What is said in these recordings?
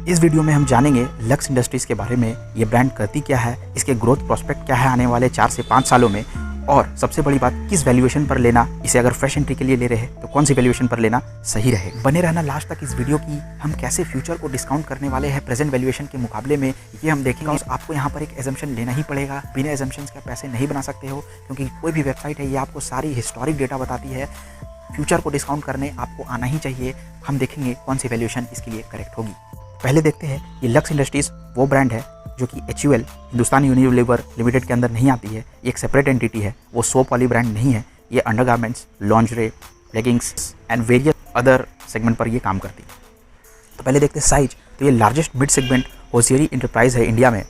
इस वीडियो में हम जानेंगे लक्स इंडस्ट्रीज़ के बारे में, ये ब्रांड करती क्या है, इसके ग्रोथ प्रोस्पेक्ट क्या है आने वाले 4 से 5 सालों में, और सबसे बड़ी बात किस वैल्यूएशन पर लेना, इसे अगर फ्रेश एंट्री के लिए ले रहे हैं तो कौन सी वैल्यूएशन पर लेना सही रहेगा। बने रहना लास्ट तक इस वीडियो की। हम कैसे फ्यूचर को डिस्काउंट करने वाले हैं प्रेजेंट वैल्यूएशन के मुकाबले में, ये हम देखेंगे। आपको यहाँ पर एक एजम्पशन लेना ही पड़ेगा, बिना एजम्पशंस के पैसे नहीं बना सकते हो, क्योंकि कोई भी वेबसाइट है ये आपको सारी हिस्टोरिक डेटा बताती है। फ्यूचर को डिस्काउंट करने आपको आना ही चाहिए। हम देखेंगे कौन सी वैल्यूएशन इसके लिए करेक्ट होगी। पहले देखते हैं ये लक्स इंडस्ट्रीज़ वो ब्रांड है जो कि HUL हिंदुस्तान यूनिलीवर लिमिटेड के अंदर नहीं आती है। ये एक सेपरेट एंटिटी है, वो सोप वाली ब्रांड नहीं है। ये undergarments, lingerie, leggings and various other segment पर ये काम करती है। तो पहले देखते हैं साइज। तो ये लार्जेस्ट मिड सेगमेंट होशियरी इंटरप्राइज है इंडिया में।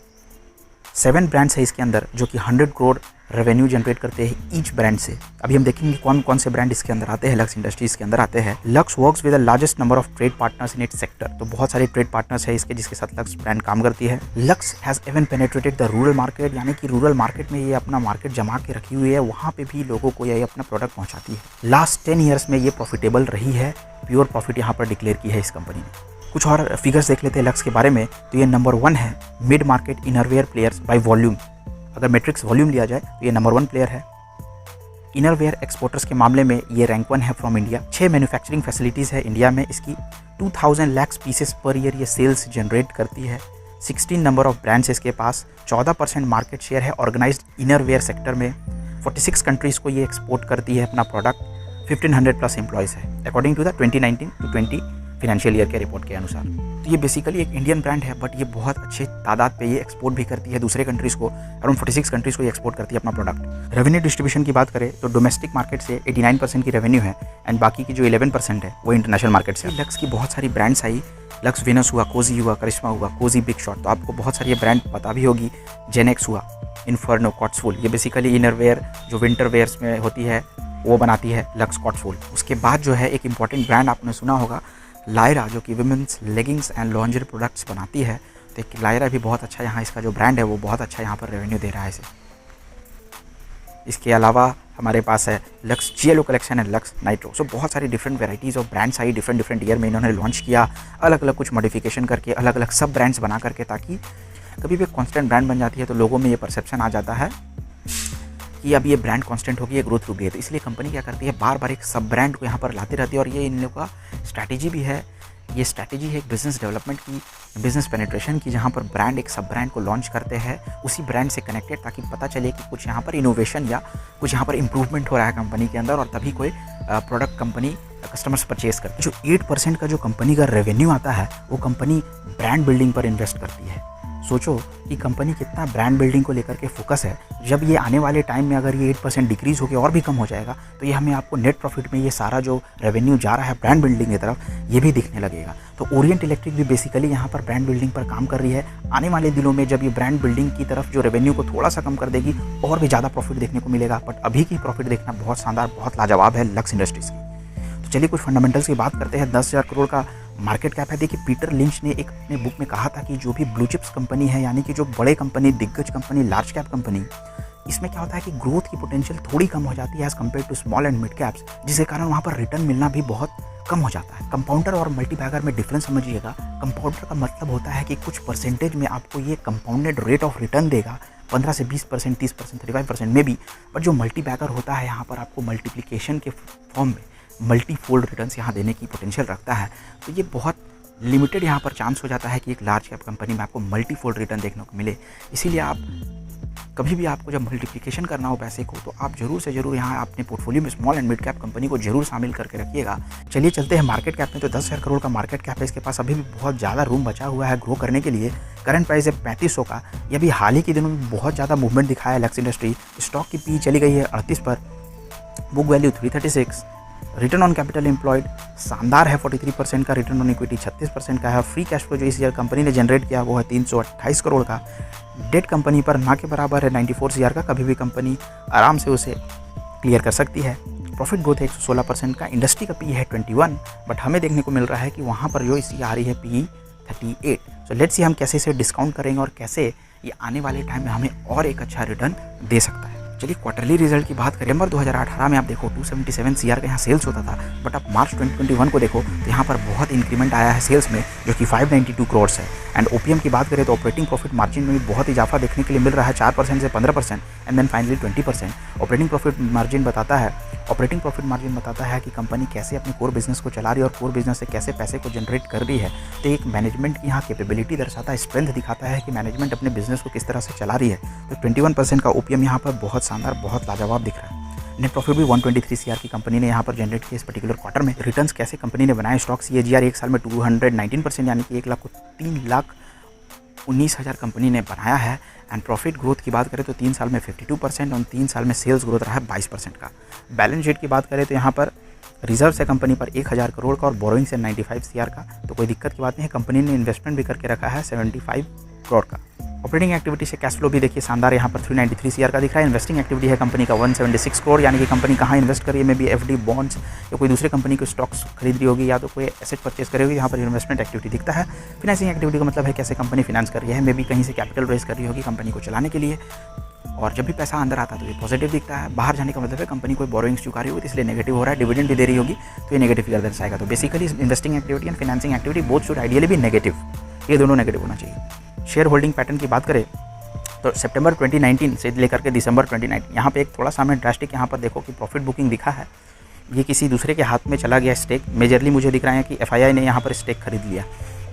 7 ब्रांड्स है इसके अंदर जो कि 100 करोड़ रेवेन्यू जनरेट करते हैं ईच ब्रांड से। अभी हम देखेंगे कौन कौन से ब्रांड इसके अंदर आते हैं, लक्स इंडस्ट्रीज के अंदर आते हैं। Lux works with the largest number of trade partners in its sector. तो बहुत सारे ट्रेड पार्टनर्स है इसके जिसके साथ लक्स ब्रांड काम करती है। Lux has even penetrated the rural market, यानी कि रूरल मार्केट में ये अपना मार्केट जमा के रखी हुई है, वहाँ पे भी लोगों को ये अपना प्रोडक्ट पहुँचाती है। लास्ट 10 ईयर्स में ये प्रॉफिटेबल रही है, प्योर प्रॉफिट यहाँ पर डिक्लेयर की है इस कंपनी ने। कुछ और फिगर्स देख लेते हैं लक्स के बारे में। तो ये नंबर 1 है mid market innerwear players by volume. अगर मैट्रिक्स वॉल्यूम लिया जाए तो ये नंबर 1 प्लेयर है। इनरवेयर एक्सपोर्टर्स के मामले में ये रैंक 1 है फ्रॉम इंडिया। 6 मैन्युफैक्चरिंग फैसिलिटीज़ है इंडिया में इसकी। 2000 लाख पीसेस पर ईयर ये सेल्स जनरेट करती है। 16 नंबर ऑफ ब्रांड्स इसके पास। 14% मार्केट शेयर है ऑर्गेनाइज्ड इनरवेयर सेक्टर में। 46 कंट्रीज़ को ये एक्सपोर्ट करती है अपना प्रोडक्ट। 1500 प्लस एम्प्लॉयज़ है according to the 2019 to 20 financial year के रिपोर्ट के अनुसार। तो ये बेसिकली एक इंडियन ब्रांड है, बट ये बहुत अच्छे तादाद पे ये एक्सपोर्ट भी करती है दूसरे कंट्रीज़ को। अराउंड 46 कंट्रीज़ को ये एक्सपोर्ट करती है अपना प्रोडक्ट। रेवेन्यू डिस्ट्रीब्यूशन की बात करें तो डोमेस्टिक मार्केट से 89% की रेवेन्यू है एंड बाकी की जो 11% है वो इंटरनेशनल मार्केट से। लक्स की बहुत सारी ब्रांड्स आई, लक्स विनस हुआ, कोजी हुआ, करिश्मा हुआ, कोजी बिग शॉट। तो आपको बहुत सारी ये ब्रांड पता भी होगी। जेनेक्स हुआ, इन्फर्नो, कॉट्सवुल, ये बेसिकली इनरवेयर जो विंटर वेयर्स में होती है वो बनाती है लक्स कॉट्सवुल। उसके बाद जो है एक इंपॉर्टेंट ब्रांड आपने सुना होगा लायरा, जो कि women's leggings and lingerie products बनाती है। तो लायरा भी बहुत अच्छा यहाँ इसका जो ब्रांड है वो बहुत अच्छा यहाँ पर रेवेन्यू दे रहा है इसे। इसके अलावा हमारे पास है Lux GLO collection and Lux nitro. सो बहुत सारी डिफरेंट वेराइटीज़ ऑफ ब्रांड्स आई डिफरेंट ईयर में इन्होंने लॉन्च किया, अलग अलग कुछ मॉडिफिकेशन करके, अलग अलग सब ब्रांड्स बना करके, ताकि कभी भी कॉन्स्टेंट ब्रांड बन जाती है तो लोगों में ये परसेप्शन आ जाता है कि अब ये ब्रांड कांस्टेंट होगी, ये ग्रोथ रुक गई है। तो इसलिए कंपनी क्या करती है, बार बार एक सब ब्रांड को यहाँ पर लाती रहती है। और ये इन लोगों का स्ट्रैटेजी भी है। ये स्ट्रैटेजी है एक बिजनेस डेवलपमेंट की, बिजनेस पेनिट्रेशन की, जहाँ पर ब्रांड एक सब ब्रांड को लॉन्च करते हैं उसी ब्रांड से कनेक्टेड, ताकि पता चले कि कुछ यहाँ पर इनोवेशन या कुछ यहाँ पर इंप्रूवमेंट हो रहा है कंपनी के अंदर, और तभी कोई प्रोडक्ट कंपनी कस्टमर्स परचेज करती है। जो 8% का जो कंपनी का रेवेन्यू आता है वो कंपनी ब्रांड बिल्डिंग पर इन्वेस्ट करती है। सोचो कि कंपनी कितना ब्रांड बिल्डिंग को लेकर के फोकस है। जब ये आने वाले टाइम में अगर ये 8% डिक्रीज़ होकर और भी कम हो जाएगा तो ये हमें आपको नेट प्रॉफिट में ये सारा जो रेवेन्यू जा रहा है ब्रांड बिल्डिंग की तरफ ये भी दिखने लगेगा। तो ओरिएंट इलेक्ट्रिक भी बेसिकली यहाँ पर ब्रांड बिल्डिंग पर काम कर रही है। आने वाले दिनों में जब ये ब्रांड बिल्डिंग की तरफ जो रेवेन्यू को थोड़ा सा कम कर देगी और भी ज़्यादा प्रॉफिट देखने को मिलेगा। बट अभी की प्रॉफिट देखना बहुत शानदार, बहुत लाजवाब है लक्स इंडस्ट्रीज़ की। तो चलिए कुछ फंडामेंटल्स की बात करते हैं। 10,000 करोड़ का मार्केट कैप है। देखिए पीटर लिंच ने एक अपने बुक में कहा था कि जो भी ब्लू चिप्स कंपनी है, यानी कि जो बड़े कंपनी, दिग्गज कंपनी, लार्ज कैप कंपनी, इसमें क्या होता है कि ग्रोथ की पोटेंशियल थोड़ी कम हो जाती है as compare to small and mid caps, जिसके कारण वहाँ पर रिटर्न मिलना भी बहुत कम हो जाता है। कंपाउंडर और मल्टीबैगर में डिफरेंस समझिएगा। कंपाउंडर का मतलब होता है कि कुछ परसेंटेज में आपको ये कंपाउंडेड रेट ऑफ रिटर्न देगा, 15 से 20%, 30%, 35% में भी। बट जो मल्टीबैगर होता है यहाँ पर आपको मल्टीप्लिकेशन के फॉर्म में मल्टीफोल्ड रिटर्न्स यहाँ देने की पोटेंशियल रखता है। तो ये बहुत लिमिटेड यहाँ पर चांस हो जाता है कि एक लार्ज कैप कंपनी में आपको मल्टीफोल्ड रिटर्न देखने को मिले। इसीलिए आप कभी भी आपको जब मल्टीप्लिकेशन करना हो पैसे को, तो आप जरूर से जरूर यहाँ अपने पोर्टफोलियो में small and mid cap company को जरूर शामिल करके रखिएगा। चलिए चलते हैं मार्केट कैप में। तो 10,000 करोड़ का मार्केट कैप है इसके पास। अभी भी बहुत ज़्यादा रूम बचा हुआ है ग्रो करने के लिए। करंट प्राइस है 3500 का। ये भी हाल ही के दिनों में बहुत ज़्यादा मूवमेंट दिखाया है लक्स इंडस्ट्री। स्टॉक की पी चली गई है 38 पर, book value 336, return on capital employed शानदार है 43% का, रिटर्न ऑन इक्विटी 36% का है। फ्री कैश फ्लो जो इस ईयर कंपनी ने जनरेट किया वो है 328 करोड़ का। डेट कंपनी पर ना के बराबर है 94 CR का। कभी भी कंपनी आराम से उसे क्लियर कर सकती है। प्रॉफिट ग्रोथ है 116% का। इंडस्ट्री का पी है 21, बट हमें देखने को मिल रहा है कि वहाँ पर जो इसी आ रही है पी 38। सो लेट्स सी हम कैसे इसे डिस्काउंट करेंगे और कैसे ये आने वाले टाइम में हमें और एक अच्छा रिटर्न दे सकता है। चलिए क्वार्टरली रिजल्ट की बात करें, नवंबर 2018 में आप देखो 277 सीआर का यहाँ सेल्स होता था, बट आप मार्च 2021 को देखो तो यहाँ पर बहुत इंक्रीमेंट आया है सेल्स में, जो कि 592 करोड़ है। एंड ओपीएम की बात करें तो ऑपरेटिंग प्रॉफिट मार्जिन में भी बहुत इजाफा देखने के लिए मिल रहा है, 4% से 15% and then finally 20%। Operating profit margin बताता है कि कंपनी कैसे अपने कोर बिजनेस को चला रही है और कोर बिजनेस से कैसे पैसे को जनरेट कर रही है। तो एक मैनेजमेंट की यहाँ कैपेबिलिटी दर्शाता है, स्ट्रेंथ दिखाता है कि मैनेजमेंट अपने बिजनेस को किस तरह से चला रही है। तो 21% का ओपीएम यहाँ पर बहुत शानदार, बहुत लाजवाब दिख रहा है। नेट प्रॉफिट भी 123 सीआर की कंपनी ने यहाँ पर जनरेट किया इस पर्टिकुलर क्वार्टर में। रिटर्न्स कैसे कंपनी ने बनाए, स्टॉक सीएजीआर एक साल में 219% यानी कि 1,03,19,000 कंपनी ने बनाया है। एंड प्रॉफिट ग्रोथ की बात करें तो 3 साल में 52% और 3 साल में सेल्स ग्रोथ रहा है 22% का। बैलेंस शीट की बात करें तो यहाँ पर रिजर्व है कंपनी पर 1000 करोड़ का और बोरोइंग्स है 95 सीआर का, तो कोई दिक्कत की बात नहीं है। कंपनी ने इन्वेस्टमेंट भी करके रखा है 75 करोड़ का। ऑपरेटिंग एक्टिविटी से कैश फ्लो भी देखिए शानदार, यहाँ पर 393 सीआर का दिख रहा है। इन्वेस्टिंग एक्टिविटी है कंपनी का 176 करोड़, यानी कि कंपनी कहाँ इन्वेस्ट करी है, में भी एफडी, बॉन्ड्स या कोई दूसरे कंपनी के स्टॉक्स खरीद रही होगी या तो कोई एसेट परचेस करी होगी, यहाँ पर इन्वेस्टमेंट एक्टिविटी दिखता है। फाइनेंसिंग एक्टिविटी का मतलब है कैसे कंपनी फाइनेंस कर रही है, में भी कहीं से कैपिटल रेज कर रही होगी कंपनी को चलाने के लिए, और जब भी पैसा अंदर आता है तो ये पॉजिटिव दिखता है। बाहर जाने का मतलब है कंपनी कोई बोरोइंग्स चुका रही होगी तो इसलिए नेगेटिव हो रहा है, डिविडेंड भी दे रही होगी तो ये नेगेटिव फिगर दर्शाएगा। तो basically investing activity and financing activity both should ideally भी नेगेटिव, ये दोनों नेगेटिव होना चाहिए। शेयर होल्डिंग पैटर्न की बात करें तो सितंबर 2019 से लेकर के दिसंबर 2019 यहाँ पे एक थोड़ा सा हमें ड्रास्टिक यहाँ पर देखो कि प्रॉफिट बुकिंग दिखा है, ये किसी दूसरे के हाथ में चला गया स्टेक। मेजरली मुझे दिख रहा है कि एफआईआई ने यहाँ पर स्टेक खरीद लिया,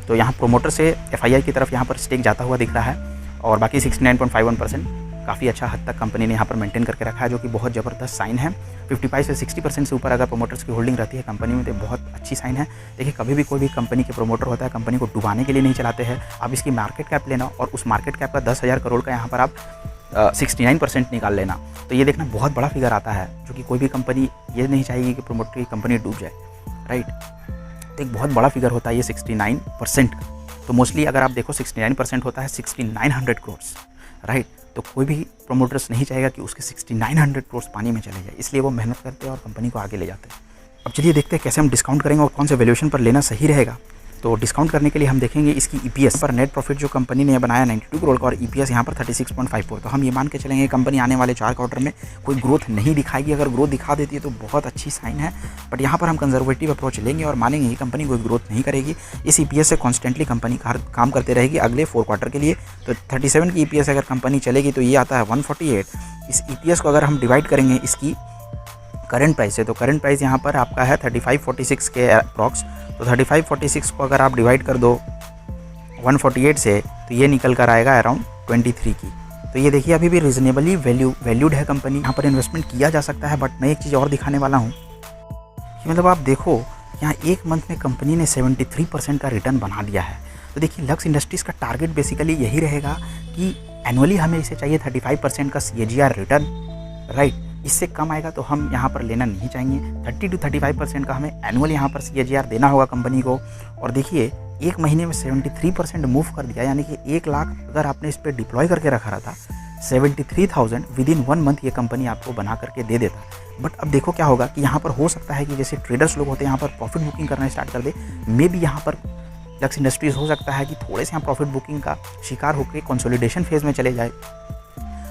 तो यहाँ प्रोमोटर से एफआईआई की तरफ यहाँ पर स्टेक जाता हुआ दिख रहा है, और बाकी 69.51% काफ़ी अच्छा हद तक कंपनी ने यहाँ पर मेंटेन करके रखा है, जो कि बहुत ज़बरदस्त साइन है। 55 से 60% से ऊपर अगर प्रोमोटर्स की होल्डिंग रहती है कंपनी में तो बहुत अच्छी साइन है। देखिए कभी भी कोई भी कंपनी के प्रोमोटर होता है, कंपनी को डुबाने के लिए नहीं चलाते हैं। आप इसकी मार्केट कैप लेना और उस मार्केट कैप का 10,000 करोड़ का यहाँ पर आप 69% निकाल लेना, तो ये देखना बहुत बड़ा फिगर आता है, जो कि कोई भी कंपनी ये नहीं चाहेगी कि प्रोमोटर की कंपनी डूब जाए, राइट। तो एक बहुत बड़ा फिगर होता है ये 69% का। तो मोस्टली अगर आप देखो 69% होता है 6900 करोड़, राइट। तो कोई भी प्रोमोटर्स नहीं चाहेगा कि उसके 6900 करोड़ पानी में चले जाए, इसलिए वो मेहनत करते हैं और कंपनी को आगे ले जाते हैं। अब चलिए देखते हैं कैसे हम डिस्काउंट करेंगे और कौन से वैल्यूएशन पर लेना सही रहेगा। तो डिस्काउंट करने के लिए हम देखेंगे इसकी ईपीएस पर। नेट प्रॉफिट जो कंपनी ने बनाया 92 करोड़ का और ईपीएस यहाँ पर 36.54, तो हम ये मान के चलेंगे कंपनी आने वाले 4 क्वार्टर में कोई ग्रोथ नहीं दिखाएगी। अगर ग्रोथ दिखा देती है तो बहुत अच्छी साइन है, बट यहाँ पर हम कंजर्वेटिव अप्रोच लेंगे और मानेंगे कि कंपनी कोई ग्रोथ नहीं करेगी। इस ईपीएस से कॉन्स्टेंटली कंपनी काम करते रहेगी अगले 4 क्वार्टर के लिए। तो 37 की ईपीएस अगर कंपनी चलेगी तो ये आता है 148। इस ईपीएस को अगर हम डिवाइड करेंगे इसकी करंट प्राइस है, तो करंट प्राइस यहाँ पर आपका है 3546 के अप्रॉक्स। तो 3546 को अगर आप डिवाइड कर दो 148 से तो ये निकल कर आएगा अराउंड 23 की। तो ये देखिए अभी भी रिजनेबली वैल्यूड है कंपनी, यहाँ पर इन्वेस्टमेंट किया जा सकता है। बट मैं एक चीज़ और दिखाने वाला हूँ कि मतलब आप देखो यहाँ एक मंथ में कंपनी ने 73% का रिटर्न बना दिया है। तो देखिए लक्स इंडस्ट्रीज़ का टारगेट बेसिकली यही रहेगा कि एनुअली हमें इसे चाहिए 35% का CAGR रिटर्न, राइट। इससे कम आएगा तो हम यहाँ पर लेना नहीं चाहेंगे। 30 to 35% का हमें एनुअल यहाँ पर CAGR देना होगा कंपनी को। और देखिए एक महीने में 73% मूव कर दिया, यानी कि 1 लाख अगर आपने इस पर डिप्लॉय करके रखा रहा था 73,000 विद इन 1 मंथ ये कंपनी आपको बना करके दे देता। बट अब देखो क्या होगा कि यहाँ पर हो सकता है कि जैसे ट्रेडर्स लोग होते हैं यहाँ पर प्रॉफिट बुकिंग करना स्टार्ट कर दे। मे भी यहाँ पर लक्स इंडस्ट्रीज़ हो सकता है कि थोड़े से यहाँ प्रॉफिट बुकिंग का शिकार होकर कंसोलिडेशन फेज में चले जाए,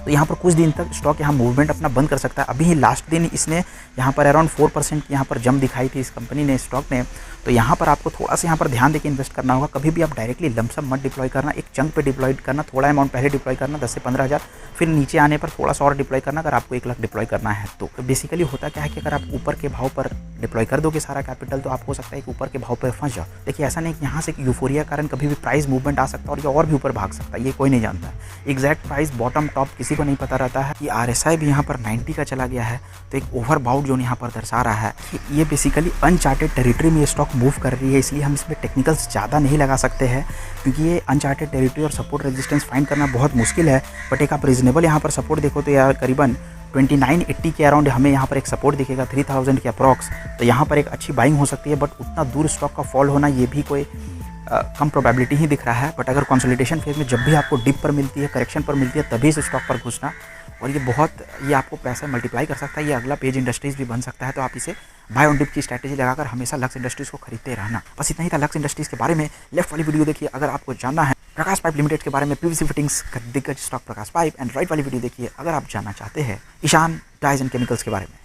तो यहाँ पर कुछ दिन तक स्टॉक यहाँ मूवमेंट अपना बंद कर सकता है। अभी ही लास्ट दिन इसने यहाँ पर अराउंड 4% की यहाँ पर जंप दिखाई थी इस कंपनी ने, स्टॉक ने। तो यहाँ पर आपको थोड़ा सा यहाँ पर ध्यान देके इन्वेस्ट करना होगा। कभी भी आप डायरेक्टली लमसम मत डिप्लॉय करना, एक चंक पे डिप्लॉय करना, थोड़ा अमाउंट पहले डिप्लॉय करना 10 से 15,000, फिर नीचे आने पर थोड़ा सा और डिप्लॉय करना अगर आपको 1 लाख डिप्लॉय करना है तो। बेसिकली होता क्या है कि अगर आप ऊपर के भाव पर डिप्लॉय कर दोगे सारा कैपिटल तो आप हो सकता है कि ऊपर के भाव पर फंस जाओ। देखिए ऐसा नहीं कि यहाँ से यूफोरिया कारण कभी भी प्राइस मूवमेंट आ सकता है और ये और भी ऊपर भाग सकता है, ये कोई नहीं जानता। एग्जैक्ट प्राइस बॉटम टॉप किसी को नहीं पता रहता है। कि RSI भी यहाँ पर 90 का चला गया है, तो एक ओवरबाउट जोन यहाँ पर दर्शा रहा है कि ये बेसिकली अनचार्टेड टेरिटरी में ये स्टॉक मूव कर रही है। इसलिए हम इसमें टेक्निकल्स ज़्यादा नहीं लगा सकते हैं क्योंकि ये अनचार्टेड टेरिटरी और सपोर्ट रेजिस्टेंस फाइंड करना बहुत मुश्किल है। बट एक आप रीजनेबल यहाँ पर सपोर्ट देखो तो यार करीबन 2980 के अराउंड हमें यहाँ पर एक सपोर्ट दिखेगा 3000 के अप्रॉक्स। तो यहाँ पर एक अच्छी बाइंग हो सकती है, बट उतना दूर स्टॉक का फॉल होना ये भी कोई कम प्रोबेबिलिटी ही दिख रहा है। बट अगर कंसोलिडेशन फेज में जब भी आपको डिप पर मिलती है, करेक्शन पर मिलती है, तभी इस स्टॉक पर घुसना, और ये आपको पैसा मल्टीप्लाई कर सकता है। ये अगला पेज इंडस्ट्रीज़ भी बन सकता है। तो आप इसे बाय ऑन डिप की स्ट्रैटेजी लगाकर हमेशा लक्स इंडस्ट्रीज़ को खरीदते रहना। बस इतना ही था लक्स इंडस्ट्रीज़ के बारे में। लेफ्ट वाली वीडियो देखिए अगर आपको जानना है प्रकाश पाइप लिमिटेड के बारे में, पीवीसी फिटिंग्स का दिग्गज stock Prakash pipe, and right वाली वीडियो देखिए अगर आप जानना चाहते हैं ईशान डाइज एंड केमिकल्स के बारे में।